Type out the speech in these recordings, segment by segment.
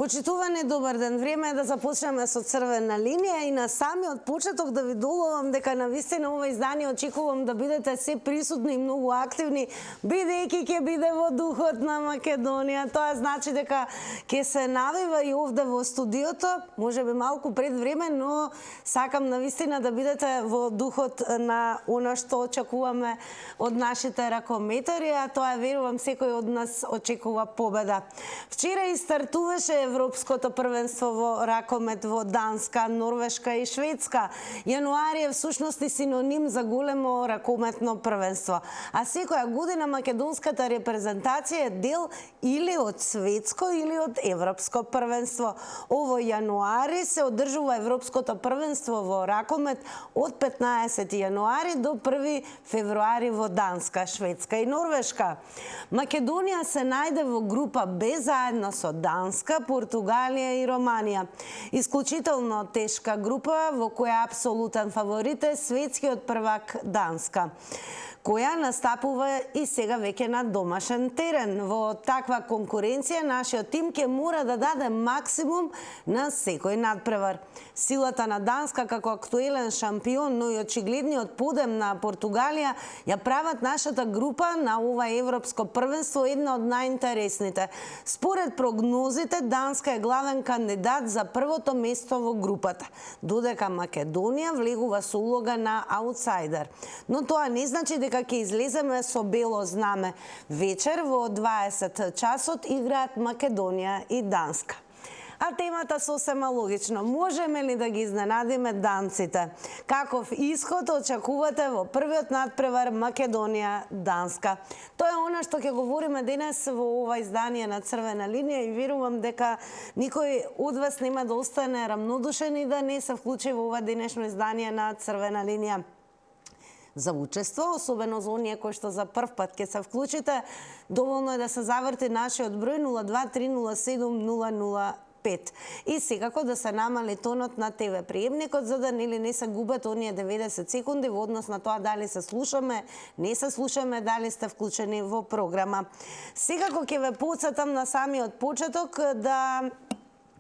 Почитувани, добар ден. Време е да започнеме со црвена линија и на самиот почеток да ви доловам дека навистина ова издание очекувам да бидете се присутни и многу активни, бидејќи ќе биде во духот на Македонија. Тоа значи дека ќе се навива и овде во студиото, можеби малку пред време, но сакам навистина да бидете во духот на она што очекуваме од нашите ракометари, а тоа верувам секој од нас очекува победа. Вчера и стартуваше Европското првенство во ракомет во Данска, Норвешка и Шведска. Јануари е всушност и синоним за големо ракометно првенство. А секоја година македонската репрезентација е дел или од светско или од европско првенство. Ово јануари се одржува Европското првенство во ракомет од 15 јануари до 1 февруари во Данска, Шведска и Норвешка. Македонија се најде во група Б заедно со Данска, Португалија и Романија. Исклучително тешка група во која апсолутен фаворит е светскиот првак Данска, која настапува и сега веќе на домашен терен. Во таква конкуренција нашиот тим ќе мора да даде максимум на секој надпревар. Силата на Данска како актуелен шампион, но и очигледниот подем на Португалија ја прават нашата група на ова европско првенство една од најинтересните. Според прогнозите, Данска е главен кандидат за првото место во групата, додека Македонија влегува со улога на аутсайдер. Но тоа не значи дека ќе излеземе со бело знаме. Вечер во 20 часот играат Македонија и Данска. А темата сосема логично. Можеме ли да ги изненадиме данците? Каков исход очекувате во првиот надпревар Македонија-Данска? Тоа е она што ќе говориме денес во ова издание на Црвена линија и верувам дека никој од вас нема да остане рамнодушен и да не се вклучи во ова денешно издание на Црвена линија. За учество, особено за оние кои што за прв пат ќе се вклучите, доволно е да се заврти нашиот број 02307 005. И секако да се намали тонот на ТВ приемникот, за да не се губат оние 90 секунди во однос на тоа дали се слушаме, не се слушаме, дали сте вклучени во програма. Секако ќе ве потсетам на самиот почеток да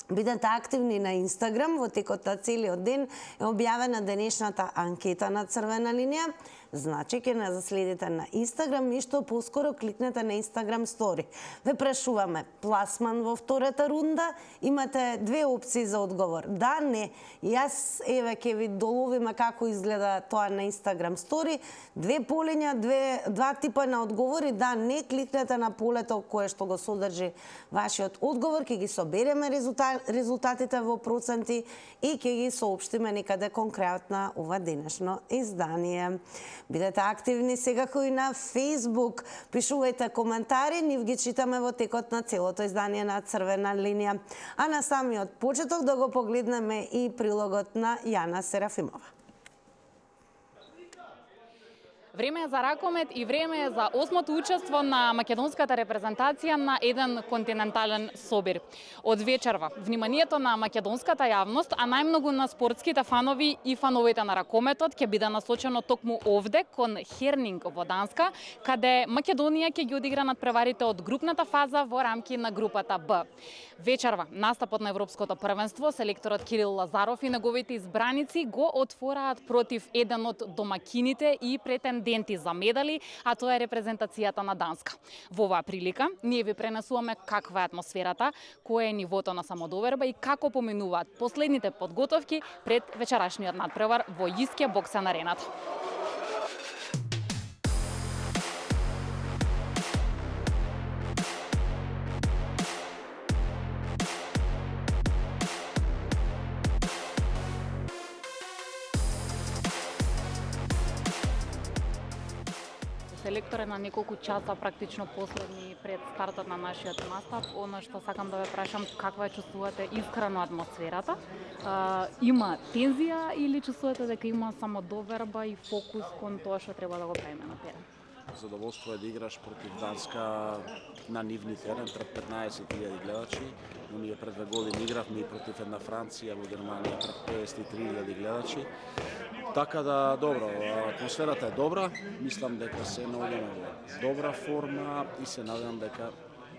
бидете активни на Инстаграм. Во текот на целиот ден е објавена денешната анкета на Црвена линија. Значи, ќе не заследите на Инстаграм и што поскоро кликнете на Инстаграм стори. Ве прашуваме пласман во втората рунда. Имате две опции за одговор. Да, не. Јас еве ќе ви доловиме како изгледа тоа на Инстаграм стори. Две полиња, два типа на одговори. Да, не, кликнете на полето кое што го содржи вашиот одговор. Ќе ги собереме резултатите во проценти и ќе ги соопштиме некаде конкретно ова денешно издание. Бидете активни секако и на Facebook. Пишувајте коментари, нив ги читаме во текот на целото издание на Црвена линија. А на самиот почеток да го погледнеме и прилогот на Јана Серафимова. Време е за ракомет и време е за осмото учество на македонската репрезентација на еден континентален собир. Од вечерва, вниманието на македонската јавност, а најмногу на спортските фанови и фановите на ракометот ќе биде насочено токму овде, кон Хернинг во Данска, каде Македонија ќе ги одигра надпреварите од групната фаза во рамки на групата Б. Вечерва, настапот на Европското првенство, селекторот Кирил Лазаров и неговите избраници го отвораат против еден од домакините и претенденти за медали, а тоа е репрезентацијата на Данска. Во оваа прилика, ние ви пренесуваме каква е атмосферата, кое е нивото на самодоверба и како поминуваат последните подготовки пред вечерашниот надпревар во Иске боксен арената. Селектор е на неколку часа практично последни пред стартот на нашиот настап. Оно што сакам да ве прашам, каква чувствувате искрено атмосферата? Има тензија или чувствувате дека има самодоверба и фокус кон тоа што треба да го правиме на терен? Задоволство е да играш против Данска на нивни терен пред 15.000 гледачи. Но ние пред 2 години игравме и против една Франција во Германија пред 53.000 гледачи. Така да, добро, атмосферата е добра. Мислам дека се наоѓаме во добра форма и се надевам дека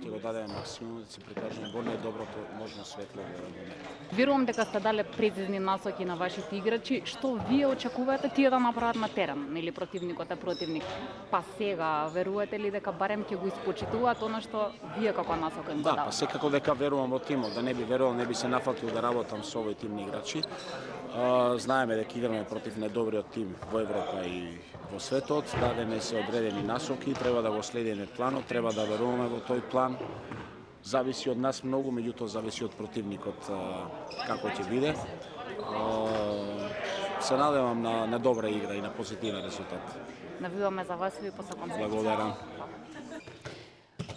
ќе го дадеме максимум, да се прикажеме во најдоброто можно светло во него. Верувам дека сте дале прецизни насоки на вашите играчи. Што вие очекувате тие да направат на терен? Нели противникот е противник? Па сега, верувате ли дека барем ќе го испочитуваат она што вие како насока им го Да, па давате? секако дека верувам во тимот, да не би верувал, не би се нафатил да работам со овој тим на играчи. Знаеме дека играме против најдобриот тим во Европа и во светот, дадеме се одредени насоки, треба да го следиме планот, треба да веруваме во тој план. Зависи од нас многу, меѓутоа зависи од противникот како ќе биде. Се надевам на добра игра и на позитивен резултат. Навиваме за вас и ви посакам се. Благодарам.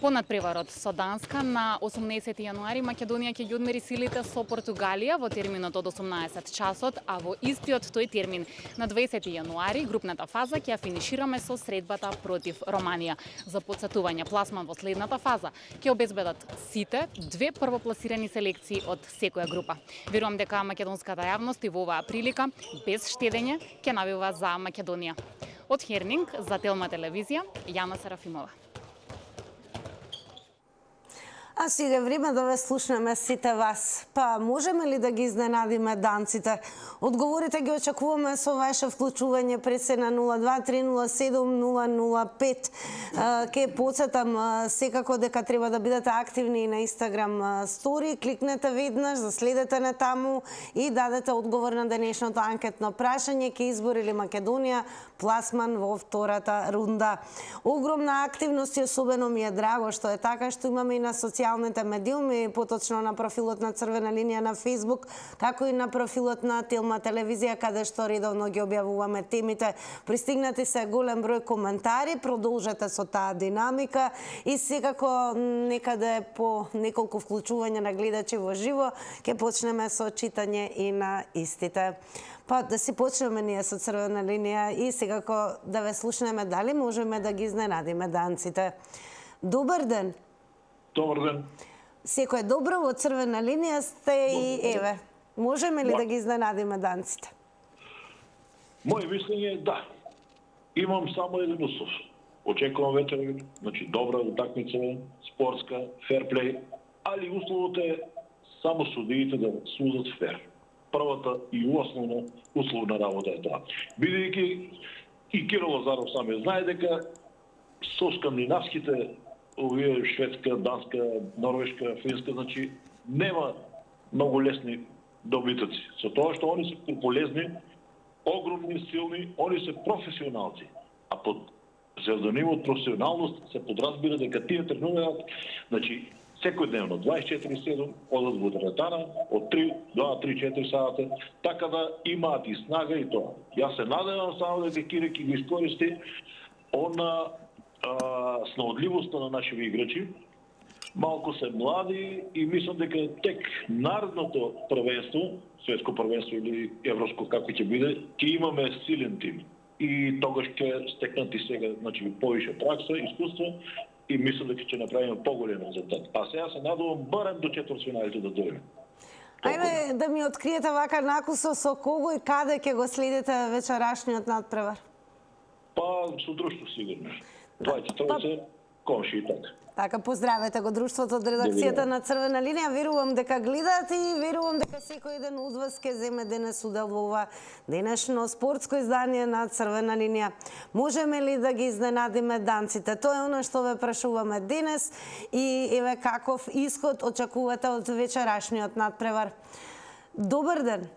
По надпреварот со Данска на 18 јануари Македонија ќе ги одмери силите со Португалија во терминот од 18 часот, а во истиот тој термин на 20 јануари групната фаза ќе ја финишираме со средбата против Романија. За потсетување, пласман во следната фаза ќе обезбедат сите две првопласирани селекции од секоја група. Верувам дека македонската јавност и во оваа прилика без штедење ќе навива за Македонија. Од Хернинг за Телма телевизија, Јана Серафимова. А сега е време да ве слушнеме сите вас. Па можеме ли да ги изненадиме данците? Одговорите ги очекуваме со ваше вклучување пресе на 02-307-005. Ке подсетам секако дека треба да бидете активни и на Instagram стори. Кликнете веднаш, заследете на таму и дадете одговор на денешното анкетно прашање. Ке избори ли Македонија пласман во втората рунда? Огромна активност и особено ми е драго што е така, што имаме и на социјалните медиуми, поточно на профилот на Црвена линија на Facebook, како и на профилот на Телма телевизија, каде што редовно ги објавуваме темите. Пристигнати се голем број коментари, продолжете со таа динамика и секако некаде по неколку вклучувања на гледачи во живо ќе почнеме со читање и на истите. Па да си почнеме ние со Црвена линија и секако да ве слушнеме дали можеме да ги изненадиме данците. Добар ден. Добар ден. Секој добро, во Црвена линија сте и еве. Можеме ли да ги изненадиме данците? Моје мислење е да. Имам само еден услов. Очекувам вечер, значи добра утакмица, спортска, ферплей, али условот е само судиите да судат фер. Првата и условна работа е тоа. Бидејќи и Киро Лазаров сам знае дека со скандинавските овие шведска, данска, норвешка, финска, значи нема многу лесни добитоци. Со тоа што они се полезни, огромни, силни, они се професионалци. А под псевдонимот професионалност се подразбира дека тие тренуваат, значи секојдневно 24/7 одат во теретана од 3 до 3-4 сата, така да имаат и снага и тоа. Јас се надевам само дека Кире ќе ги искористи она снаодливоста на нашите играчи. Малку се млади и мислам дека тек наредното првенство, светско првенство или европско како ќе биде, ќе имаме силен тим. И тогаш ќе стекнат и сега, значи повише пракса, искуство и мислам дека ќе направиме поголем резултат. А сега се надувам барем до четвртфиналите да дојдеме. Ајде да ми откриете вака накусо со кого и каде ќе го следите вечерашниот надпревар? Па со друштво сигурно. Двајца, тројца, комши и така. Така, поздравете го друштвото од редакцијата на Црвена линија. Верувам дека гледаат и верувам дека секој еден од вас ќе земе денес удел во ова денешно спортско издание на Црвена линија. Можеме ли да ги изненадиме данците? Тоа е оно што ве прашуваме денес и еве каков исход очекувате од вечерашниот надпревар. Добар ден.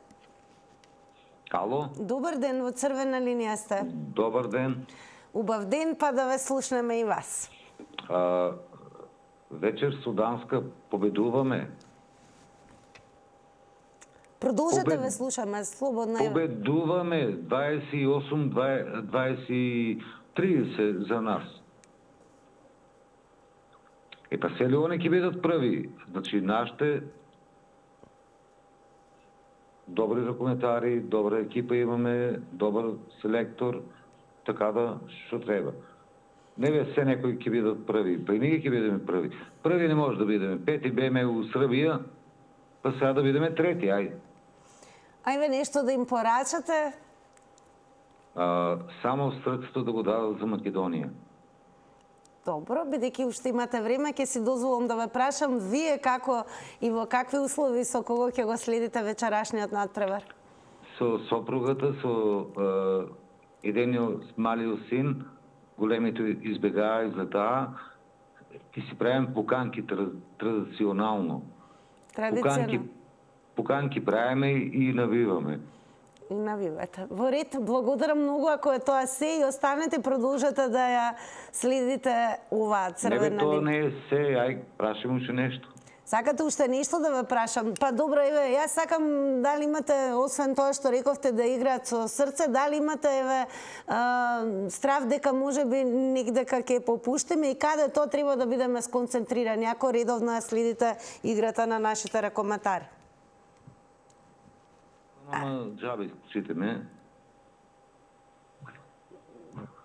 Ало? Добар ден, во Црвена линија сте. Добар ден. Убав ден, па да ве слушнеме и вас. Вечер со Данска победуваме. Продолжете, ве слушаме, слободно е. Победуваме 28-23 за нас. Па се ли они ќе бидат први? Значи, нашите добри ракометари, добра екипа имаме, добар селектор, така да што треба. Не бе се некои ќе бидат први, па и ние ќе бидеме први. Први не може да бидеме, пети беме у Србија, па сега да бидеме трети, ајде. Ајде нешто да им порачате? Само срцето да го дадат за Македонија. Добро, бидејќи уште имате време, ќе си дозволам да ве прашам, вие како и во какви услови со кого ќе го следите вечерашниот надпревар? Со сопругата, со едениот малиот син, големите избегаа, излетаа, ќе си правим поканки традиционално. Поканки правиме и навиваме. И навивате. Во ред, благодарам многу ако е тоа се и останете, продолжете да ја следите оваа црвена линија. Тоа не е се, ај, прашам уште нешто. Сакате уште нешто да ве прашам? Па добро, еве, јас сакам дали имате, освен тоа што рековте да играат со срце, дали имате, еве, страв дека можеби негдека ќе попуштиме и каде тоа треба да бидеме сконцентрирани, ако редовно ја следите играта на нашите ракометари? Ама џабе читаме.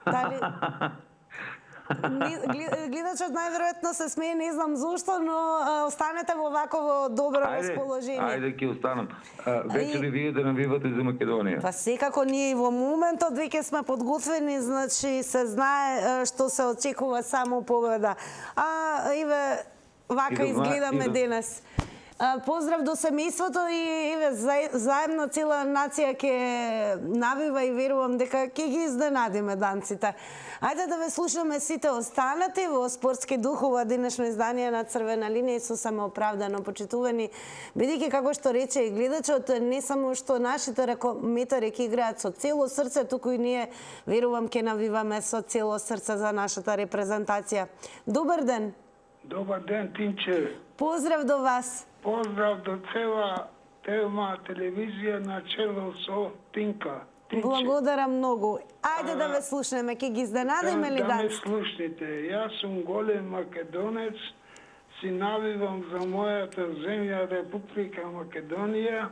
Дали... Гледачот најверојатно се смее, не знам зошто, но останете во ваково добро расположение. Ајде ќе останам. Вечер вие да навивате за Македонија. Па секако ние во моментот веќе сме подготвени, значи се знае што се очекува само победа. Еве вака изгледаме денес. Поздрав до семејството и еве заедно цела нација ќе навива и верувам дека ќе ги изненадиме данците. Ајде да ве слушаме сите останати во спортски дух ова денешно издание на Црвена линија и со самооправдано почитувани, бидејќи како што рече и гледачот, не само што нашите ракометари ќе играат со цело срце, туку и ние верувам ќе навиваме со цело срце за нашата репрезентација. Добар ден. Добар ден, Тинче. Поздрав до вас. Поздрав до цела тема телевизија на чело со Тинка. Тинче. Благодарам многу. Ајде да ве слушнеме, ќе ги изненадиме ли Да ме данците? слушнете. Јас сум голем македонец, си навивам за мојата земја Република Македонија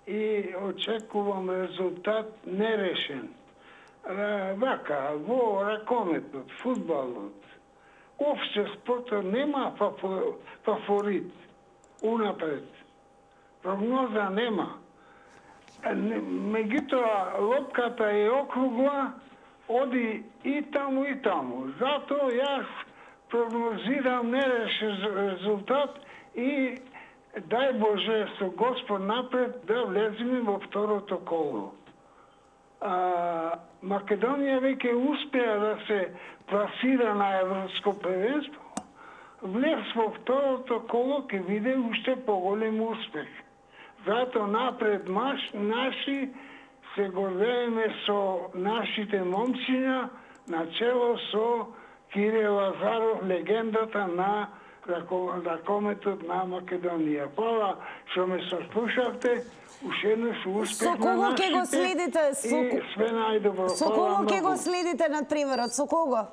и очекувам резултат нерешен. Вака, во ракометот, фудбалот, опште спортот нема фаворит унапред. Прогноза нема. Меѓутоа, лопката е округла, оди и таму и таму. Затоа јас прогнозирам нерешен резултат и дај Боже со Господ напред да влеземе во второто коло. Македонија веќе успеа да се пласира на Европско првенство. Влез во второто коло ќе биде уште поголем успех. Затоа напред наши се гордееме со нашите момчиња, начело со Кире Лазаров, легендата на ракометот на Македонија. Фала што ме слушавте, уште еднаш успех на кого ќе го нашите следите? и све најдобро. Со кого ќе го следите надпреварот? Со кого?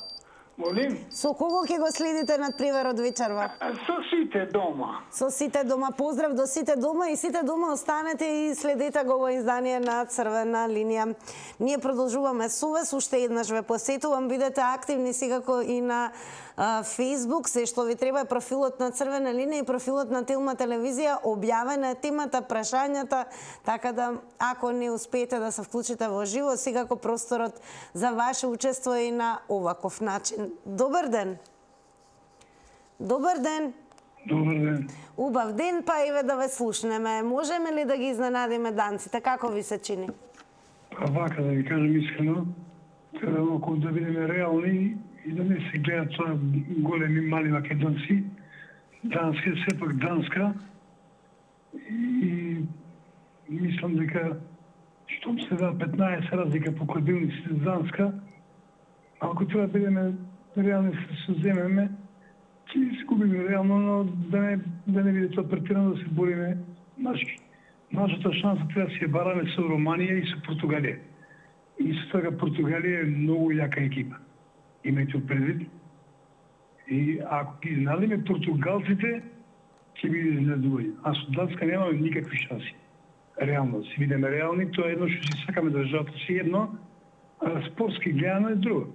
Молим? Со кого ќе го следите надпреварот вечерва? Со сите дома. Со сите дома. Поздрав до сите дома и сите дома останете и следете го во издание на Црвена линија. Ние продолжуваме со вас, уште еднаш ве посетувам, бидете активни секако и на Facebook, се што ви треба е профилот на Црвена линија и профилот на Телма телевизија, објавена е темата, прашањата, така да ако не успеете да се вклучите во живо, секако просторот за ваше учество е и на оваков начин. Добар ден. Добар ден. Добар ден. Убав ден, па еве да ве слушнеме. Можеме ли да ги изненадиме данците? Како ви се чини? Па вака да ви кажем искрено, треба малку да бидеме реални и да не се гледат тоа големи мали македонци. Данска е сепак Данска и мислам дека штом се да 15 разлика по кладилниците за Данска, ако треба да бидеме реални се земеме, ќе изгубиме реално, но да не биде тоа претирано да се бориме машки. Нашата шанса треба да се бараме со Романија и со Португалија. И со тоа Португалија е многу јака екипа. Имајте предвид. И ако ги изненадиме португалците, ќе биде изненадување. А со Данска немаме никакви шанси. Реално, се бидеме реални, тоа е едно што си сакаме државата си едно, а спортски гледано е друго.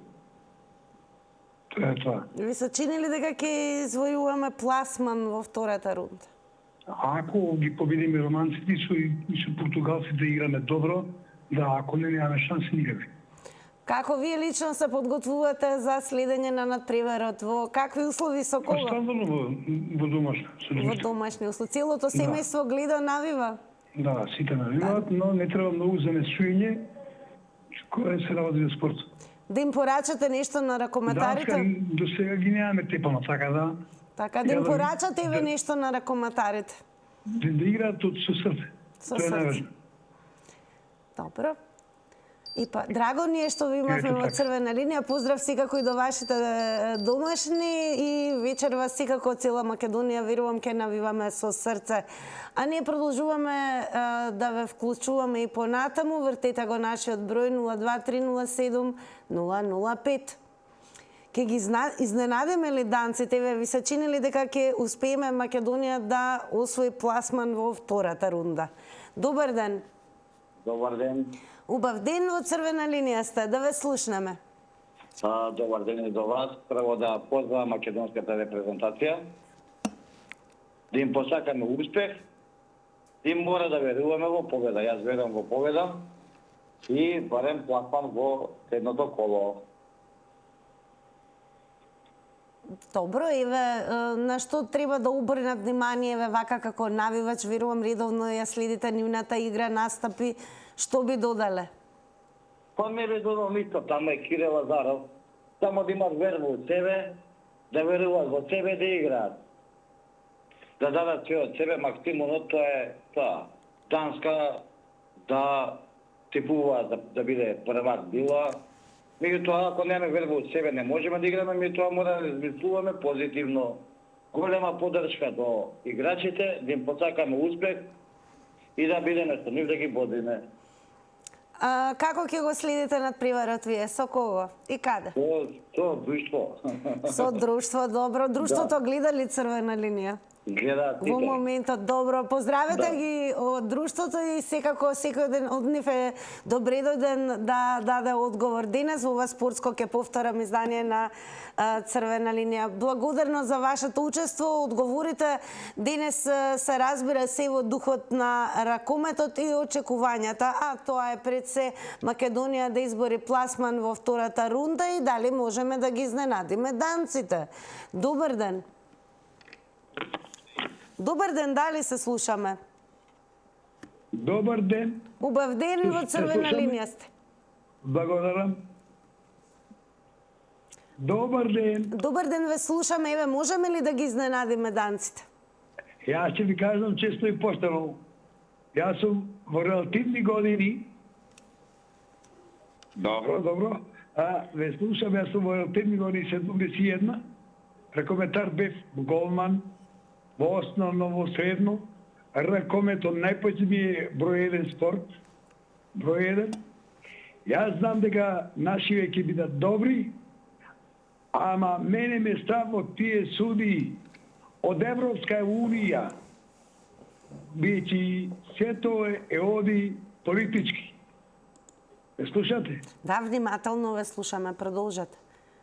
Тоа е тоа. Ви се чини ли дека ќе извојуваме пласман во втората рунда? Ако ги победиме романците и со португалците да играме добро, да, ако не, немаме шанси никакви. Како вие лично се подготвувате за следење на надпреварот? Во какви услови, со кого? Стандардно во домашно. Во домашни услови. Целото семејство гледа, навива? Да, сите навиваат, но не треба многу замесување кога се работи за спорт. Да им порачате нешто на ракометарите? Данска до сега ги немаме тепано, така да. Така, да им порачате еве нешто на ракометарите? Да играат со срце. Со Тоа е срце. најважно. Добро. И па, драго ни е што ви имавме во Црвена линија. Поздрав секако и до вашите домашни и вечерва секако цела Македонија, верувам, ке навиваме со срце. А ние продолжуваме да ве вклучуваме и понатаму. Вртете го нашиот број 02307 005. Ке ги изненадиме ли данците? Ви се чини ли дека ќе успееме Македонија да освои пласман во втората рунда? Добар ден. Добар ден. Убав ден, во Црвена линија сте, да ве слушнеме. Добар ден и до вас. Прво да поздравам македонската репрезентација. Да им посакаме успех. И мора да веруваме во победа. Јас верувам во победа. И барем пласман во следното коло. Добро, еве, на што треба да обрнат внимание, еве, вака како навивач, верувам редовно ја следите нивната игра, настапи, што би додале? Па не би додал ништо, таму е Кире Лазаров. Само да имат вера во себе, да веруваат во себе, да играат. Да дадат се од себе максимумот, тоа е тоа. Данска да типува да биде првак била. Меѓутоа, ако немаме верба од себе, не можеме да играме, меѓутоа мора да размислуваме позитивно. Голема поддршка до играчите, да им посакаме успех и да бидеме со нив да ги бодиме. Како ќе го следите надпреварот вие? Со кого? И каде? Со друштво. Со друштво, добро. Друштвото гледа ли Црвена линија? Гледаат сите. Во моментот, добро. Поздравете ги од друштвото и секако секој ден од нив е добре дојден да даде одговор. Денес во ова спортско ќе повторам издание на Црвена линија. Благодарно за вашето учество. Одговорите денес се разбира се во духот на ракометот и очекувањата, а тоа е пред се Македонија да избори пласман во втората рунда и дали можеме да ги изненадиме данците. Добар ден. Добар ден, дали се слушаме? Добар ден. Убав ден во Црвена линија сте. Благодарам. Добар ден. Добар ден, ве слушаме. Еве, можеме ли да ги изненадиме данците? Јас ќе ви кажам често и поштено. Јас сум во релативни години. Добро. Ве слушам, јас сум во релативни години 71. Ракометар бев голман, во основно, во средно. Ракометот најпоќе ми е број 1 спорт. Број 1. Јас знам дека нашиве ќе бидат добри, ама мене ме страв од тие суди од Европска Унија, бидејќи сето е оди политички. Ме слушате? Да, внимателно ве слушаме. Продолжете.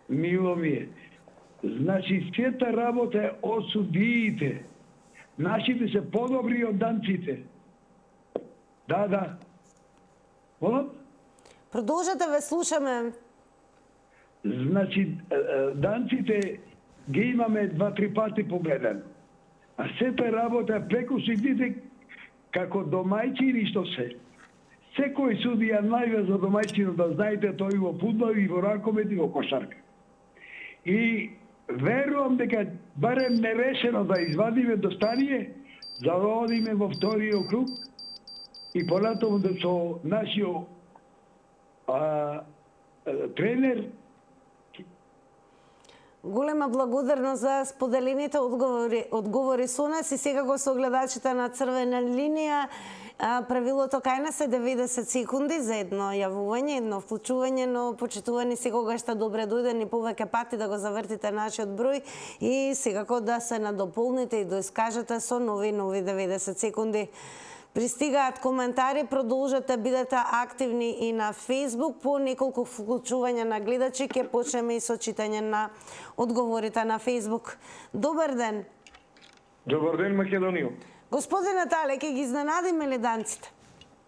Мило ми е. Значи, сета работа е од судиите. Нашите се подобри од данците. Да. Молам? Продолжете, ве слушаме. Значи, данците ги имаме 2-3 пати победен. А сета работа е преку судите како домајчини што се. Секој судија најве за домајчино, да знаете, тој и во фудбал, и во ракомет, и во кошарка. И верувам дека барем нерешено да извадиме достание, да одиме во вториот круг и понатаму да со нашиот тренер. Голема благодарност за споделените одговори со нас и сега го со гледачите на Црвена линија. Правилото кај нас е 90 секунди за едно јавување, едно вклучување, но почитувани секогаш сте добре дојдени повеќе пати да го завртите нашиот број и секако да се надополните и да искажете со нови 90 секунди. Пристигаат коментари, продолжете, бидете активни и на Facebook. По неколку вклучувања на гледачи ќе почнеме и со читање на одговорите на Facebook. Добар ден. Добар ден, Македонија. Господине Тале, ќе ги изненадиме ли данците?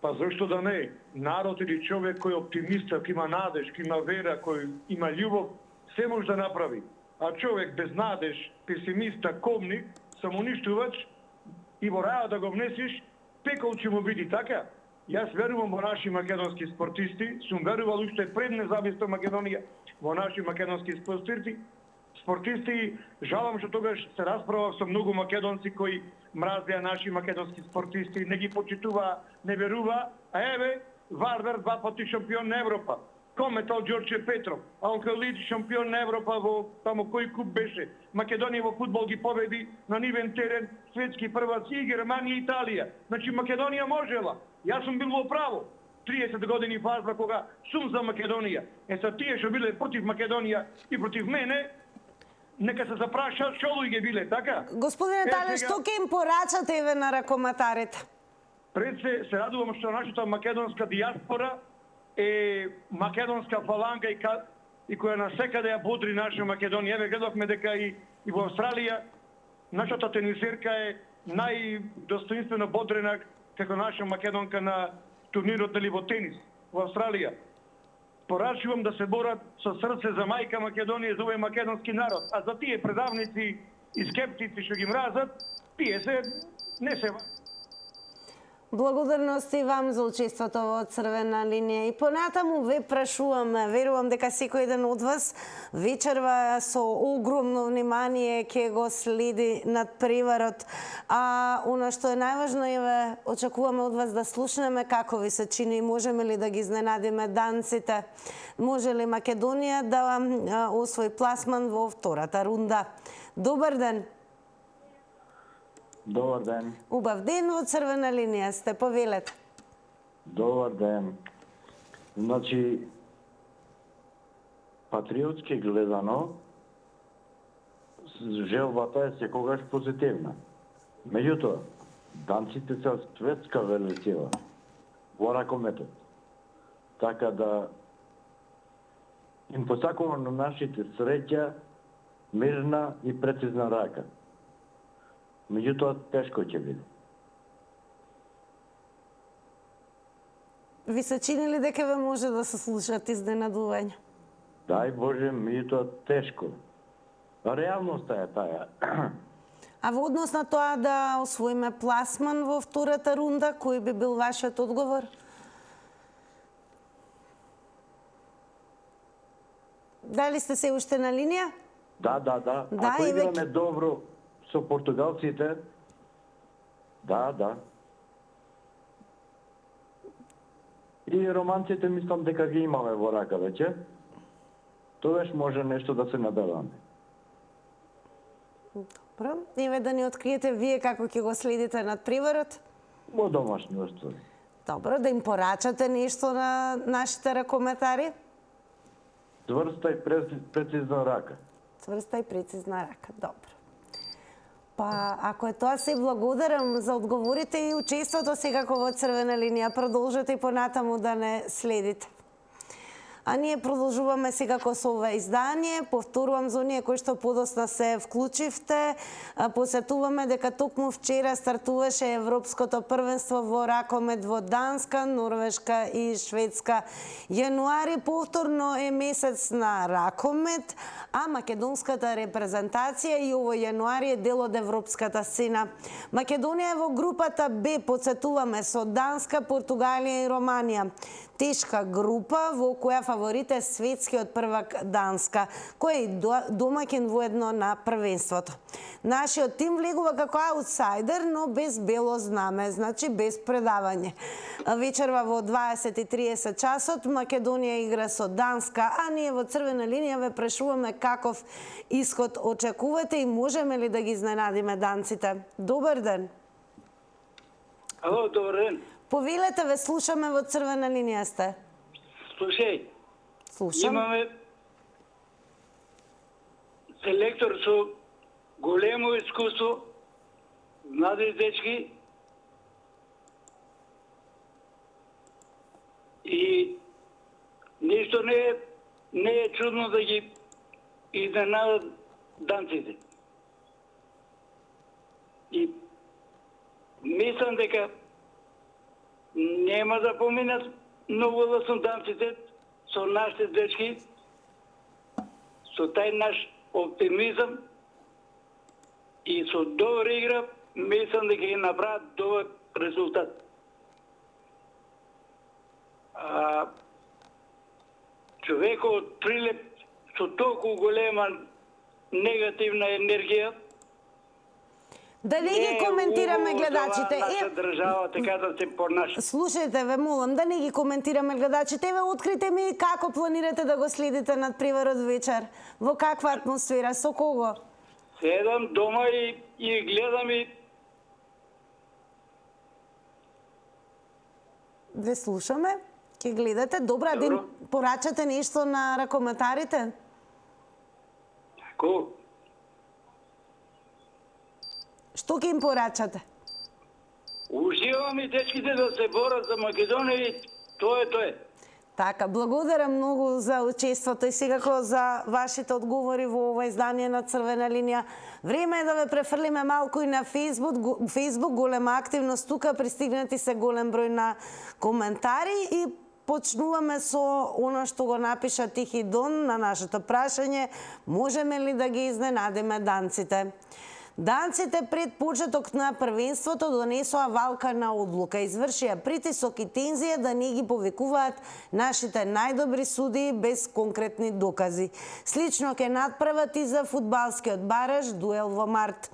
Па зашто да не? Народ или човек кој е оптимиста, кој има надеж, кој има вера, кој има љубов, се може да направи. А човек без надеж, песимиста, комник, самоуништувач и во раја да го внесиш, пекол ќе му биде, така? Јас верувам во наши македонски спортисти, сум верувал уште пред независна Македонија во наши македонски спортисти, жалам што тогаш се расправав со многу македонци кои мразеа наши македонски спортисти, не ги почитуваа, не веруваа, а еве Вардар 2 пати шампион на Европа. Кометал Ѓорче Петров, Алкалид шампион на Европа во тамо кој куп беше. Македонија во фудбал ги победи на нивен терен, светски прваци и Германија и Италија. Значи Македонија можела. Јас сум бил во право. 30 години фаза кога сум за Македонија. Са тие што биле против Македонија и против мене, нека се запрашаат што луѓе биле, така? Господине Тале, што ќе им порачате еве на ракоматарите? Пред се радувам што нашата македонска диаспора е македонска фаланга и која насекаде ја бодри наша Македонија. Еве гледавме дека и во Австралија нашата тенисерка е најдостоинствено бодрена како наша македонка на турнирот во тенис во Австралија. Порачувам да се борат со срце за мајка Македонија, за овој македонски народ. А за тие предавници и скептици што ги мразат, тие се не се. Благодарности вам за учеството во Црвена линија. И понатаму ве прашувам, верувам дека секој еден од вас вечерва со огромно внимание ќе го следи надпреварот. А она што е најважно, еве, очекуваме од вас да слушнеме како ви се чини, можеме ли да ги изненадиме данците, може ли Македонија да освои пласман во втората рунда. Добар ден. Добар ден. Убав ден, во Црвена линија сте, повелете. Добар ден. Значи, патриотски гледано, желбата е секогаш позитивна. Меѓутоа, данците се светска велесила во ракометот. Така да им посакувам на нашите среќа, мирна и прецизна рака. Меѓутоа, тешко ќе биде. Ви се чини ли дека ве може да се слушат изненадувања? Дај Боже, меѓутоа тешко. Реалноста е таа. А во однос на тоа да освоиме пласман во втората рунда, кој би бил вашиот одговор? Дали сте се уште на линија? Да. Ако играме добро со португалците, да. И романците мислам дека ги имаме во рака веќе. Тогаш може нешто да се надеваме. Добро. Еве да ни откриете вие како ќе го следите надпреварот? Во домашни услови. Добро, да им порачате нешто на нашите ракометари? Цврста и прецизна рака. Цврста и прецизна рака, добро. Па, ако е тоа, се благодарам за одговорите и учеството секако во Црвена линија. Продолжете и понатаму да не следите. А ние продолжуваме секако со ова издание. Повторувам за оние кои што подосна се вклучивте. Посетуваме дека токму вчера стартуваше Европското првенство во ракомет во Данска, Норвешка и Шведска. Јануари повторно е месец на ракомет, а македонската репрезентација и овој јануари е дел од европската сцена. Македонија е во групата Б, подсетуваме, со Данска, Португалија и Романија. Тешка група во која фаворит е светскиот првак Данска, кој е домаќин воедно на првенството. Нашиот тим влегува како аутсайдер, но без бело знаме, значи без предавање. Вечерва во 20:30 часот Македонија игра со Данска, а ние во Црвена линија ве прашуваме каков исход очекувате и можеме ли да ги изненадиме данците. Добар ден. Ало, добар ден. Повелете, ве слушаме, во Црвена линија сте. Слушај, Слушам. имаме селектор со големо искуство, млади дечки и ништо не е чудно да ги изненадат данците. И мислам дека нема да поминат многу лесно данците со нашите дечки, со тај наш оптимизам и со добра игра, мислам дека ќе направат добар резултат. Човекот Прилеп со толку голема негативна енергија, Да не ги коментираме гледачите. Наша држава така да се понаша. Слушајте, ве молам, да не ги коментираме гледачите. Еве, открите ми како планирате да го следите надпреварот вечер. Во каква атмосфера, со кого? Седам дома и гледам и Ве слушаме. Ќе гледате. Добра, да им порачате нешто на ракометарите? Ко? Што ќе им порачате? Уживам и дечките да се борат за Македонија и тоа е. Така, благодарам многу за учеството и секако за вашите одговори во ова издание на Црвена линија. Време е да ве префрлиме малку и на Facebook, голема активност тука, пристигнати се голем број на коментари и почнуваме со оно што го напиша Тихи Дон на нашето прашање: можеме ли да ги изненадиме данците? Данците пред почеток на првенството донесоа валкана одлука, извршија притисок и тензија да не ги повикуваат нашите најдобри судии без конкретни докази. Слично ќе надправат и за фудбалскиот бараж дуел во март.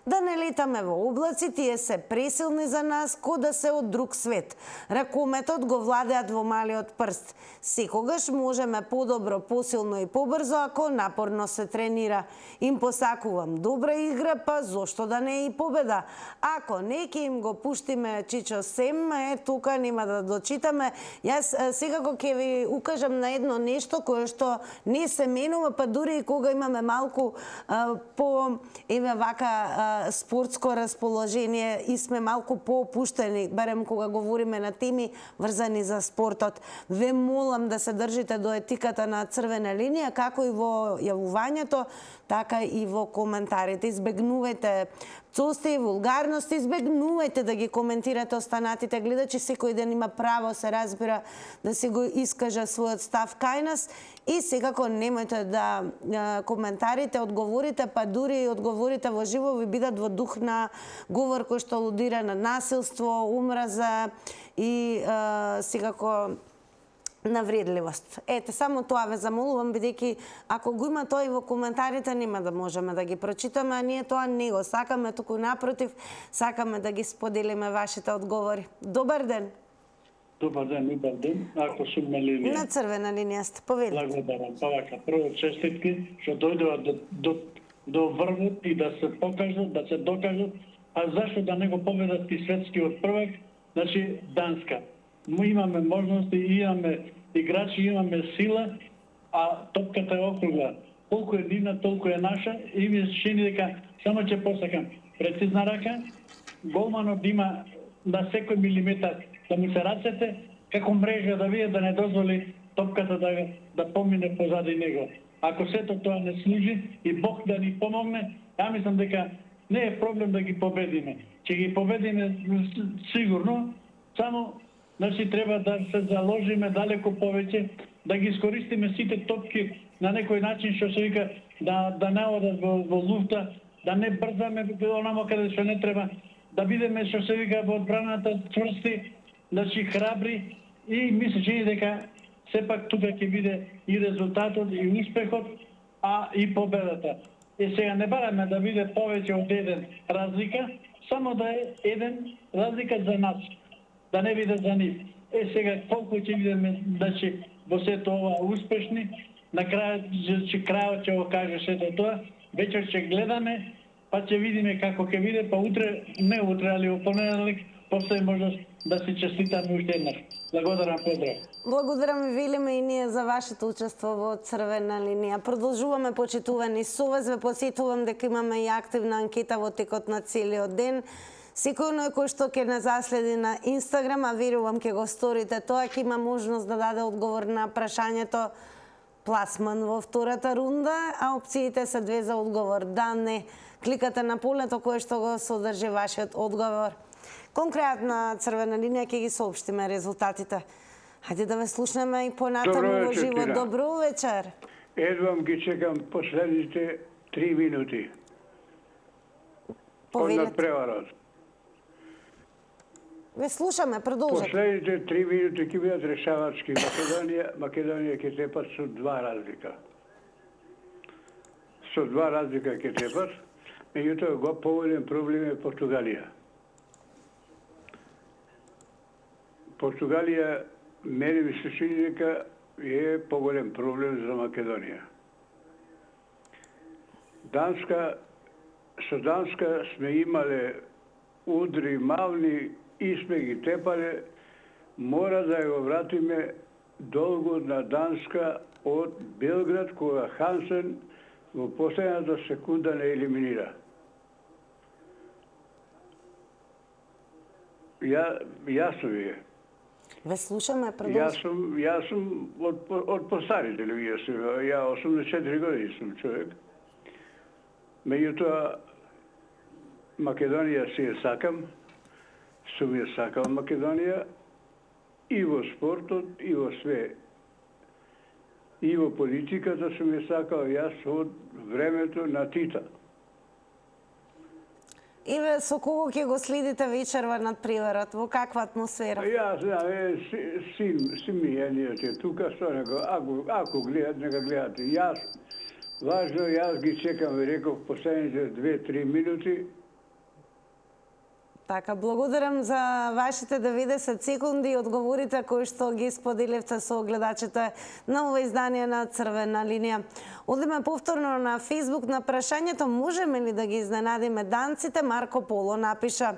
Да не летаме во облаци, тие се пресилни за нас, ко да се од друг свет. Ракометот го владеат во малиот прст. Секогаш можеме подобро, посилно и побрзо, ако напорно се тренира. Им посакувам добра игра, па зошто да не и победа. Ако не, ќе им го пуштиме Чичо Сем, тука нема да дочитаме. Јас секако ќе ви укажам на едно нешто кое што не се менува, па дури и кога имаме малку по спортско расположение и сме малку поопуштени, барем кога говориме на теми врзани за спортот. Ве молам да се држите до етиката на Црвена линија, како и во јавувањето, така и во коментарите. Избегнувајте цости, вулгарности, избегнувајте да ги коментирате останатите гледачи. Секој ден има право, се разбира, да се го искаже својот став кај нас и секако немојте да коментарите, одговорите, па дури и одговорите во живо ви бидат во дух на говор кој што алудира на насилство, омраза и секако навредливост. Ете, само тоа ве замолувам, бидејќи ако го има тоа и во коментарите, нема да можеме да ги прочитаме, а ние тоа не го сакаме, туку напротив, сакаме да ги споделиме вашите одговори. Добар ден! Добар ден, ако сум на линија. На Црвена линија сте, повелите. Благодарам. Па вака, прво честитки, што дојдува до врвот и да се покажат, да се докажат, а зашто да не го победат и светскиот првак, значи Данска. Мы имаме можности, имаме играчи, имаме сила, а топката е округла. Колку е нивна, толку е наша и ми се чини дека само ќе посакам прецизна рака, голманот да има на секој милиметар да му се рацете, како мрежа да види да не дозволи топката да помине позади него. Ако сето тоа не служи и Бог да ни помогне, ја мислам дека не е проблем да ги победиме. Ќе ги победиме сигурно, само значи треба да се заложиме далеко повеќе, да ги искористиме сите топки на некој начин што се вика да не одат во луфта, да не брзаме онамо каде што не треба, да бидеме што се вика во одбраната цврсти, значи храбри и ми се чини дека сепак тука ќе биде и резултатот и успехот, а и победата. Сега не бараме да биде повеќе од еден разлика, само да е еден разлика за нас, да не биде за нив. Сега колку ќе бидеме значи во сето ова успешни, на крајот ќе го каже сето тоа, вечер ќе гледаме, па ќе видиме како ќе биде, па утре, не утре, али во понеделник, постои можност да се честитаме уште еднаш. Благодарам, поздрав. Благодарам и велиме и ние за вашето учество во Црвена линија. Продолжуваме, почитувани со вас. Ве посетувам дека имаме и активна анкета во текот на целиот ден. Секој кој што ќе не заследи на Инстаграм, а верувам ќе го сторите тоа, ќе има можност да даде одговор на прашањето пласман во втората рунда, а опциите се две за одговор. Да, не. Кликате на полето кое што го содржи вашиот одговор. Кон крајот на Црвена линија ќе ги соопштиме резултатите. Хајде да ве слушнеме и понатаму во живо. Добро вечер. Едвам ги чекам последните 3 минути. Повелете. Од преварот. Ве слушаме, продолжете. Последните 3 минути ќе бидат решавачки. Македонија ќе тепат со 2 разлика. Со 2 разлика ќе тепат. Меѓутоа го поголем проблем е Португалија. Португалија мене ми се чини дека е поголем проблем за Македонија. Со Данска сме имале удри мални и сме ги тепале, мора да го вратиме долго на Данска од Белград, кога Хансен во последната секунда не елиминира. Јасно ви е. Ве слушаме, продолжете. Јас сум од постари телевизија, ја 84 години сум човек. Меѓутоа, Македонија си ја сакам, сум ја сакал Македонија и во спортот, и во све. И во политиката сум ја сакал јас од времето на Тита. И ве со кого ќе го следите вечерва над преварот? Во каква атмосфера? Јас знам, син ми е тука, што него, ако гледат, нека гледат. Јас, важно, јас ги чекам, ви реков, последните 2-3 минути. Така, благодарам за вашите 90 секунди и одговорите кои што ги споделивте со гледачите на ова издание на Црвена линија. Одиме повторно на Facebook на прашањето можеме ли да ги изненадиме данците? Марко Поло напиша: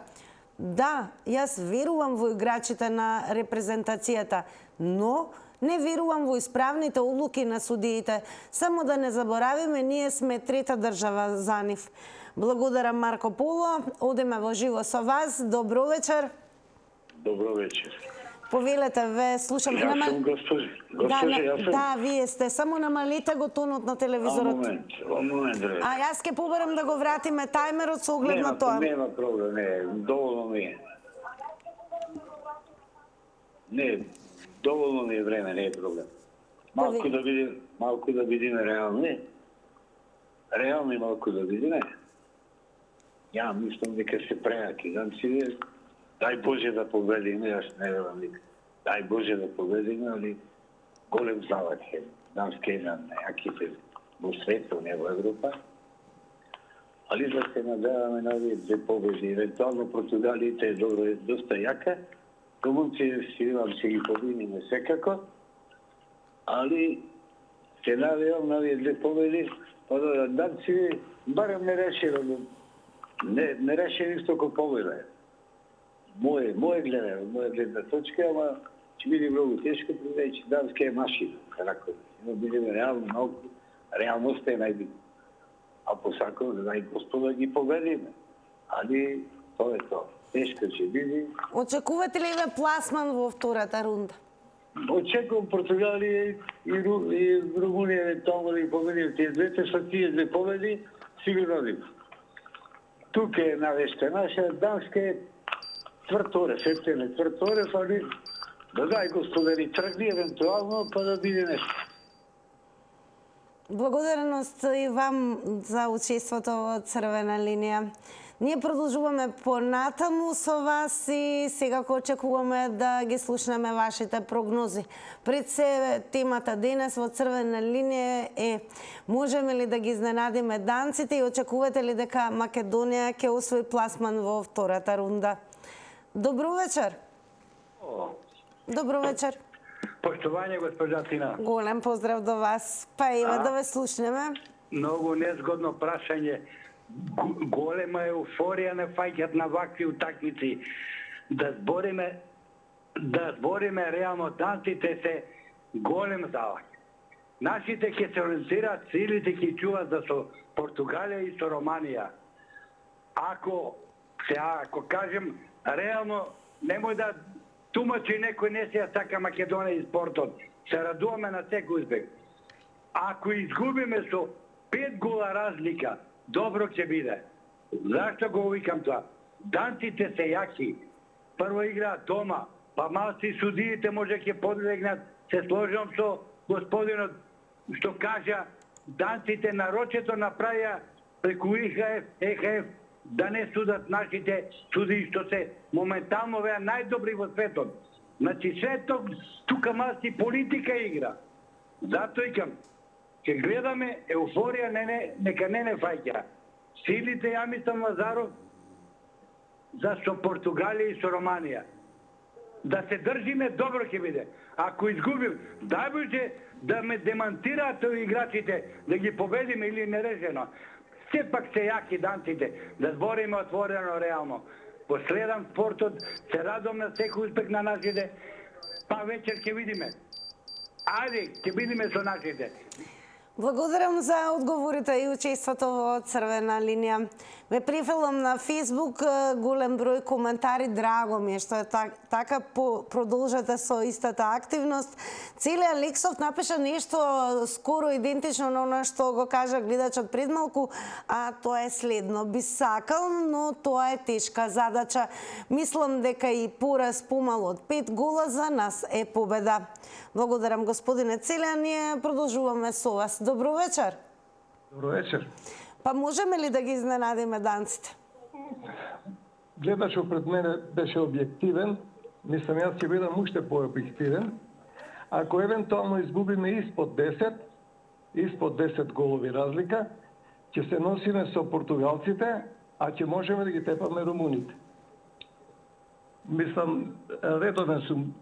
да, јас верувам во играчите на репрезентацијата, но не верувам во исправните одлуки на судиите. Само да не заборавиме, ние сме трета држава за нив. Благодарам, Марко Поло. Одиме во живо со вас. Добро вечер. Добро вечер. Повелете, ве слушам. Јас сум госпожа. Јас сум. Да, вие сте. Само намалете го тонот на телевизорот. Момент. А јас ќе побарам да го вратиме тајмерот со оглед на тоа. Нема проблем, доволно ми е. Не, доволно ми е време, не е проблем. Малку да бидиме реални. Реални малку да бидиме. Ја мислам дека се преаки данците. Дај Боже да победиме, јас не верувам никак. Дај Боже да победиме, али голем залак е. Данска е една најаките во светот, не во Европа. Али да се надеваме на овие 2 победи. Евентуално Португалијата е добро, е доста јака. Румунци си ги победиме секако. Али се надевам на овие 2 победи. Данци барем не решило. Не реши ништо ко победа. Моје гледна точка, ама ќе биде многу тешко, бидејќи Данска е машина. Така, бидеме реално малку, реалноста е најбитна. А посакам да дај Господа ги победиме. Али тоа е тоа. Тешко ќе биде. Очекувате ли ве пласман во втората рунда? Очекувам Португалија и Румунија евентуално да ги победиме тие двете, со тие 2 победи сигурно да. Тука е навешта наша, Данска е тврторе, септене тврторе, па ни да дај Господари тргни евентуално, па да биде нешто. Благодарност и вам за учеството во Црвена линија. Ние продолжуваме понатаму со вас и секако очекуваме да ги слушнеме вашите прогнози. Пред се темата денес во Црвена линија е: можеме ли да ги изненадиме данците и очекувате ли дека Македонија ќе освои пласман во втората рунда? Добро вечер. Добро вечер. Поштување, госпожа Тина. Голем поздрав до вас. Па ева да ве слушнеме. Многу незгодно прашање. Голема еуфорија не фаќат на вакви утакмици. Да збориме реално, данците се голем залак. Нашите ќе се ориентираат, силите ќе чуваат за со Португалија и со Романија. Ако кажем реално, немој да тумачи некој не се ја сака Македонија и спортот. Се радуваме на секој успех. Ако изгубиме со 5 гола разлика, добро ќе биде. Зашто го викам тоа? Данците се јаки. прво игра дома, па малци судиите може ќе подлегнат, се сложам со господинот што кажа, данците нарочето направија преку ИХФ, ЕХФ, да не судат нашите судии што се моментално веа најдобри во светот. Значи светот тука малци политика игра. Затоа икам, ќе гледаме еуфорија нека не фаќа. Силите, ја мислам, Лазаров, за со Португалија и со Романија. Да се држиме, добро ќе биде. Ако изгубим, дај Боже да ме демантираат овие играчите, да ги победиме или нерешено. Сепак се јаки данците, да збориме отворено, реално. Последам спортот, се радам на секој успех на нашите, па вечер ќе видиме. Ајде, ќе видиме со нашите. Благодарам за одговорите и учеството во Црвена линија. Ме прифелам на Фейсбук, голем број коментари, драго ми е што е така, продолжете со истата активност. Цели Алексов напиша нешто скоро идентично на она што го кажа гледачот пред малку, а тоа е следно. Би сакал, но тоа е тешка задача. Мислам дека и пораз помало од 5 гола за нас е победа. Благодарам, господине Целија, ние продолжуваме со вас. Добро вечер. Добро вечер. Па можеме ли да ги изненадиме данците? Гледачот пред мене беше објективен, мислам јас ќе бидам уште пообјективен. Ако евентуално изгубиме испод 10 голови разлика, ќе се носиме со португалците, а ќе можеме да ги тепаме румуните. Мислам, редовен сум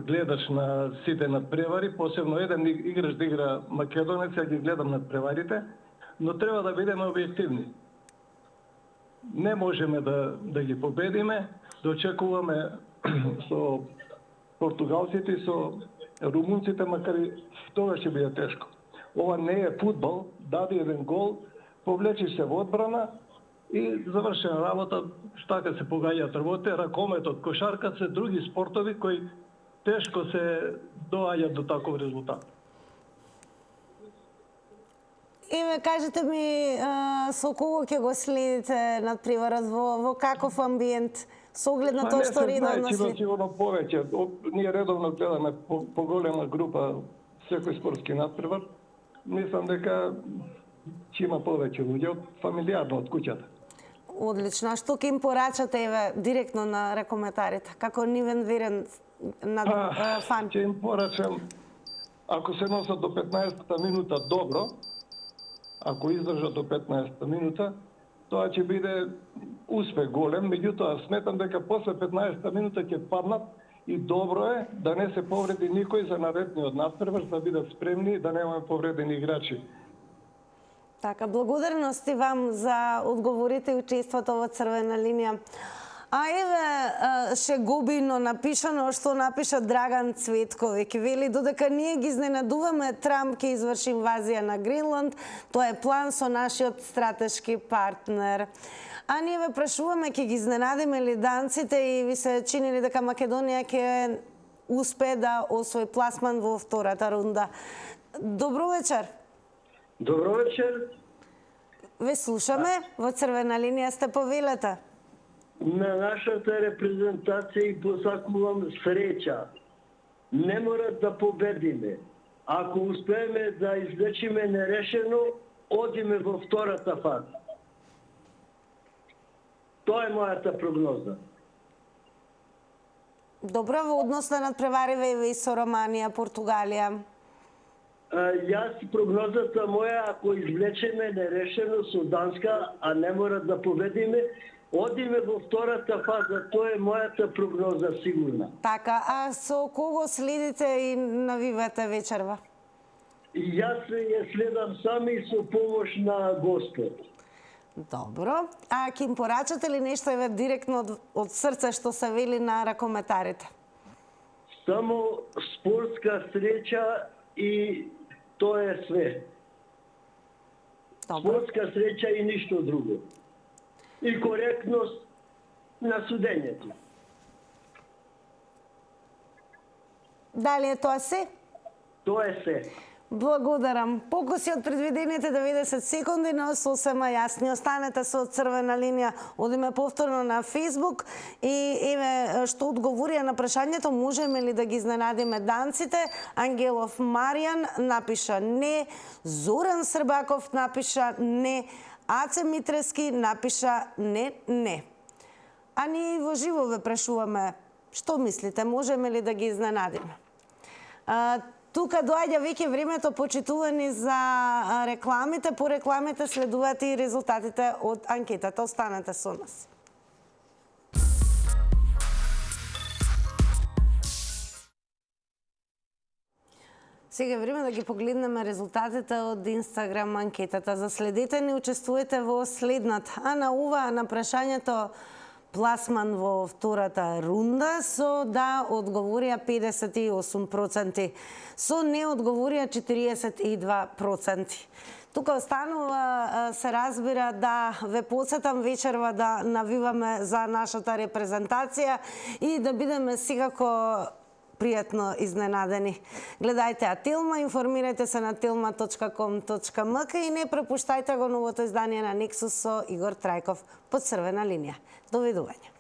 гледач на сите надпревари, посебно еден играч да игра македонец, ја ги гледам надпреварите, но треба да бидеме објективни. Не можеме да ги победиме, да очекуваме со португалците и со румунците, макар и тоа ќе биде тешко. Ова не е фудбал, даде еден гол, повлечи се во одбрана и завршена работа, така се погаѓаат работите, ракометот, кошарката се други спортови кои тешко се доаѓаат до таков резултат. Еве, кажете ми, со кого ќе го следите надпреварот, во каков амбиент, со оглед на тоа што редовно следите? Сигурно повеќе. Ние редовно гледаме по голема група секој спортски надпревар. Мислам дека ќе има повеќе луѓе од фамилиарно од куќата. Одлично. А што ќе им порачате, еве, директно на ракометарите, како нивен верен фан? Ќе им порачам, ако се носат до 15-та минута, добро. Ако издржат до 15-та минута, тоа ќе биде успех голем, меѓутоа сметам дека после 15-та минута ќе паднат и добро е да не се повреди никој за наредниот надпревар, да бидат спремни и да немаме повредени играчи. Така, благодарности вам за одговорите и учеството во Црвена линија. А еве шегобино напишано што напиша Драган Цветковиќ. Вели, додека ние ги изненадуваме, Трамп ќе изврши инвазија на Гренланд, тоа е план со нашиот стратешки партнер. А ние ве прашуваме, ќе ги изненадиме ли данците и ви се чини ли дека Македонија ќе успее да освои пласман во втората рунда? Добро вечер. Добро вечер. Ве слушаме, во Црвена линија сте, повелете. На нашата репрезентација и посакувам среќа. Не мора да победиме. Ако успееме да извлечиме нерешено, одиме во втората фаза. Тоа е мојата прогноза. Добро, во однос на надпревариве и со Романија, Португалија. Јас прогнозата моја, ако извлечеме нерешено со Данска, а не мора да победиме, одиме во втората фаза. Тоа е мојата прогноза сигурна. Така, а со кого следите и навивате вечерва? Јас ја следам сами со помош на Господ. Добро. А ќе им порачате ли нешто еве директно од срце што се вели на ракометарите? Само спортска среќа и тоа е све. Добро. Спортска среќа и ништо друго. И коректност на судењето. Дали е тоа се? Тоа е се. Благодарам. Покуси од предвидените 90 секунди на сосема јасни. Останете со Црвена линија. Одиме повторно на Facebook и еве што одговорија на прашањето можеме ли да ги изненадиме данците. Ангелов Маријан напиша не, Зоран Србаков напиша не, Аце Митрески напиша не. А ние во живо ве прашуваме што мислите, можеме ли да ги изненадиме? Тука доаѓа веќе времето почитувани за рекламите. По рекламите следуваат и резултатите од анкетата. Останете со нас. Сега е време да ги погледнеме резултатите од Инстаграм анкетата. Заследете ни, учествуете во следната. А на ова, на прашањето пласман во втората рунда, со да одговорија 58%, со не одговорија 42%. Тука останува, се разбира, да ве подсетам вечерва да навиваме за нашата репрезентација и да бидеме секако пријатно изненадени. Гледајте Ателма, информирајте се на telma.com.mk и не пропуштајте го новото издание на Nexus со Игор Трајков под Црвена линија. Довидување.